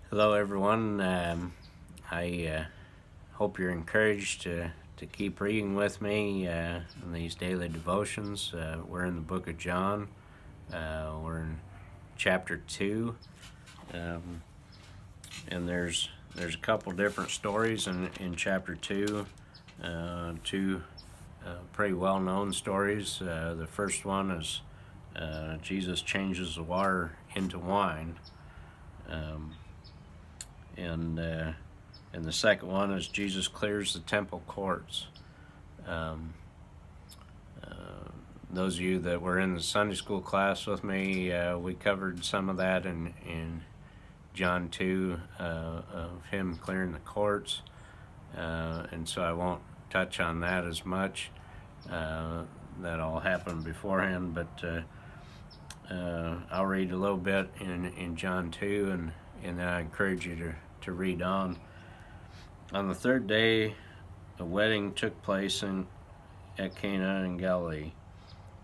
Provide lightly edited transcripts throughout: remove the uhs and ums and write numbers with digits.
Hello, everyone. I hope you're encouraged to keep reading with me in these daily devotions. We're in the book of John. We're in chapter 2, um, and there's a couple different stories in chapter 2. Two pretty well-known stories. The first one is Jesus changes the water into wine. Um, and the second one is Jesus clears the temple courts. Um, those of you that were in the Sunday school class with me, we covered some of that in John 2 of him clearing the courts, and so I won't touch on that as much. That all happened beforehand, but I'll read a little bit in John 2, and then I encourage you to read on. On the third day, a wedding took place at Cana in Galilee.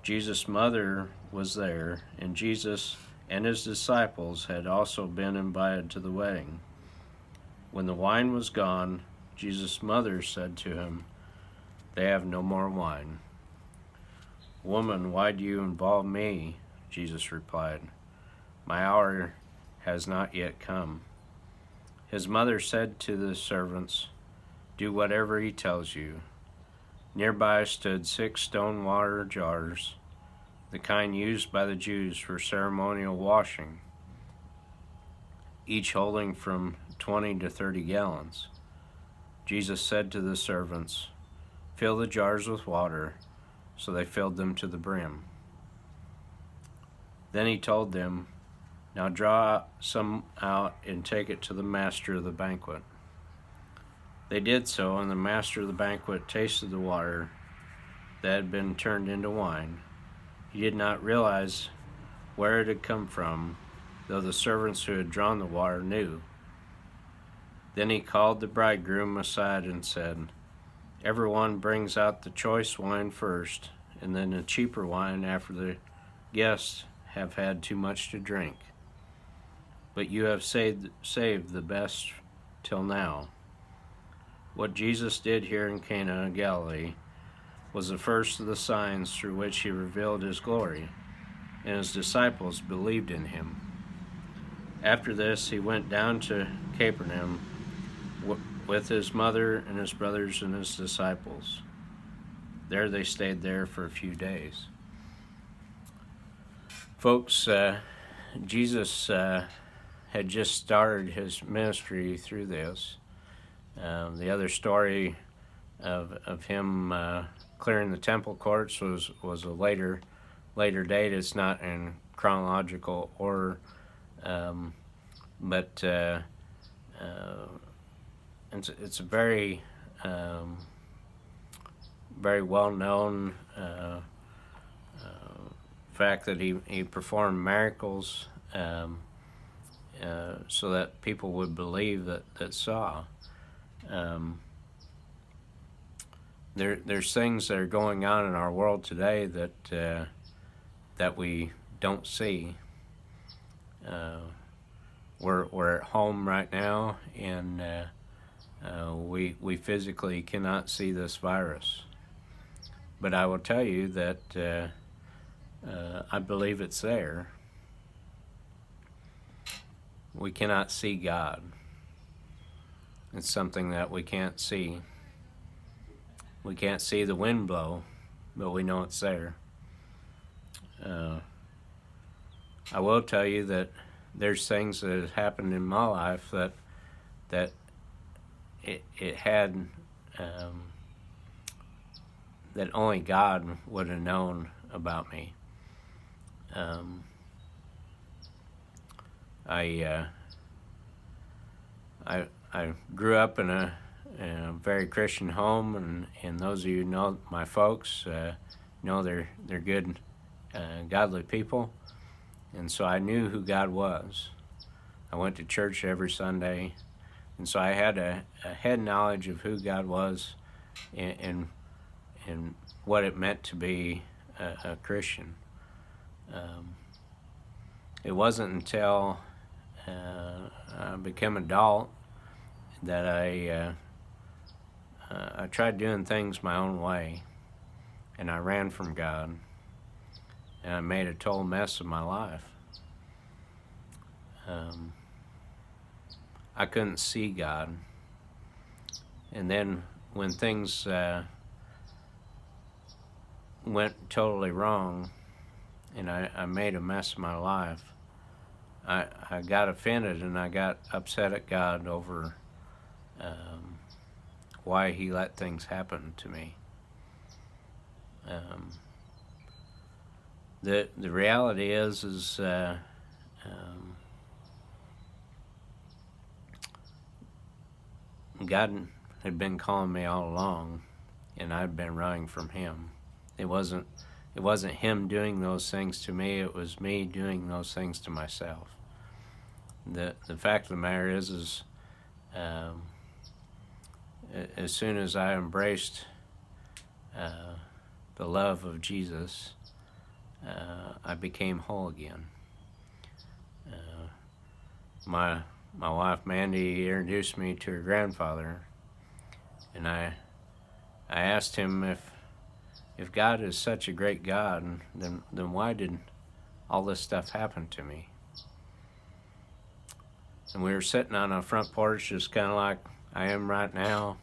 Jesus' mother was there, and Jesus and his disciples had also been invited to the wedding. When the wine was gone, Jesus' mother said to him, "They have no more wine." "Woman, why do you involve me?" Jesus replied. "My hour has not yet come." His mother said to the servants, "Do whatever he tells you." Nearby stood 6 stone water jars, the kind used by the Jews for ceremonial washing, each holding from 20 to 30 gallons. Jesus said to the servants, "Fill the jars with water," so they filled them to the brim. Then he told them, "Now draw some out and take it to the master of the banquet." They did so, and the master of the banquet tasted the water that had been turned into wine. He did not realize where it had come from, though the servants who had drawn the water knew. Then he called the bridegroom aside and said, "Everyone brings out the choice wine first, and then the cheaper wine after the guests have had too much to drink. But you have saved the best till now." What Jesus did here in Cana of Galilee was the first of the signs through which he revealed his glory, and his disciples believed in him. After this, he went down to Capernaum with his mother and his brothers and his disciples. There they stayed there for a few days. Folks, Jesus had just started his ministry through this. The other story of him clearing the temple courts was a later date. It's not in chronological order, but it's a very very well known fact that he performed miracles so that people would believe that saw. There's things that are going on in our world today that we don't see. We're at home right now, and we physically cannot see this virus. But I will tell you that I believe it's there. We cannot see God. It's something that we can't see. We can't see the wind blow, but we know it's there. I will tell you that there's things that have happened in my life that it had that only God would have known about me. I grew up in a very Christian home, and those of you who know my folks know they're good, godly people, and so I knew who God was. I went to church every Sunday, and so I had a head knowledge of who God was and what it meant to be a Christian. It wasn't until became adult that I tried doing things my own way, and I ran from God, and I made a total mess of my life. I couldn't see God, and then when things went totally wrong, and I made a mess of my life, I got offended and I got upset at God over why He let things happen to me. The reality is God had been calling me all along, and I'd been running from Him. It wasn't Him doing those things to me. It was me doing those things to myself. The fact of the matter is as soon as I embraced the love of Jesus, I became whole again. My wife Mandy introduced me to her grandfather, and I asked him if God is such a great God, then why did all this stuff happen to me? And we were sitting on a front porch, just kind of like I am right now,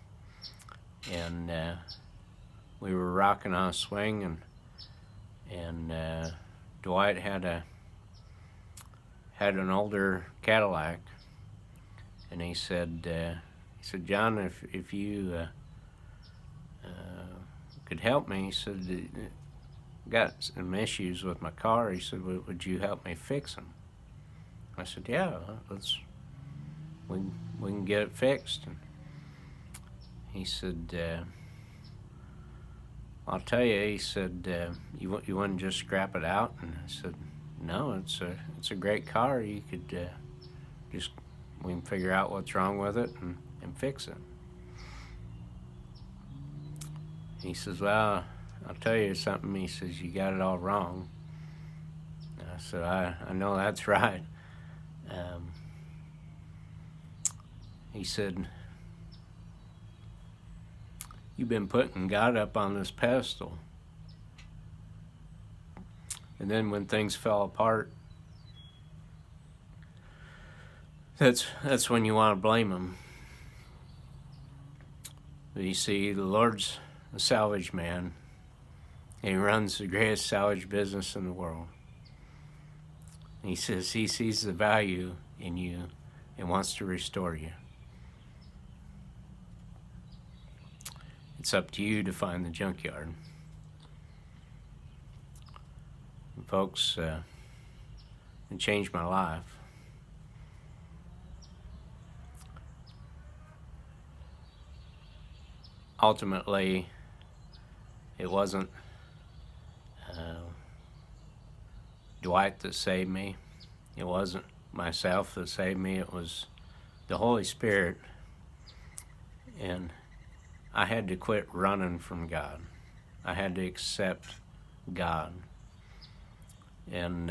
and we were rocking on a swing, and Dwight had an older Cadillac, and he said, John, if you could help me, he said, got some issues with my car. He said, would you help me fix them? I said, yeah, we can get it fixed. And he said, I'll tell you, he said, you wouldn't just scrap it out? And I said, no, it's a great car. You could we can figure out what's wrong with it and fix it. He says, well, I'll tell you something. He says, you got it all wrong. I said, I know that's right. He said, you've been putting God up on this pedestal. And then when things fell apart, that's when you want to blame Him. But you see, the Lord's a salvage man. He runs the greatest salvage business in the world. He says He sees the value in you and wants to restore you. It's up to you to find the junkyard. And folks, it changed my life. Ultimately, it wasn't Dwight that saved me. It wasn't myself that saved me. It was the Holy Spirit. And I had to quit running from God. I had to accept God. And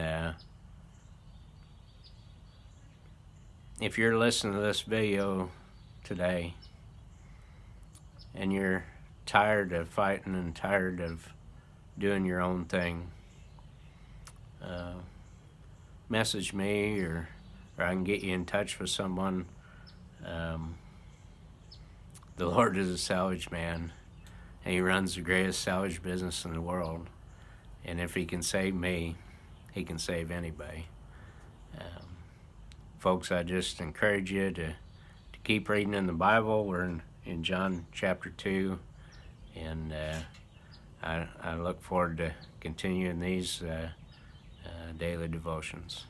if you're listening to this video today and you're tired of fighting and tired of doing your own thing, message me or I can get you in touch with someone. The Lord is a salvage man, and He runs the greatest salvage business in the world. And if He can save me, He can save anybody. Folks, I just encourage you to keep reading in the Bible. We're in John chapter 2, and I look forward to continuing these daily devotions.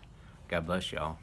God bless y'all.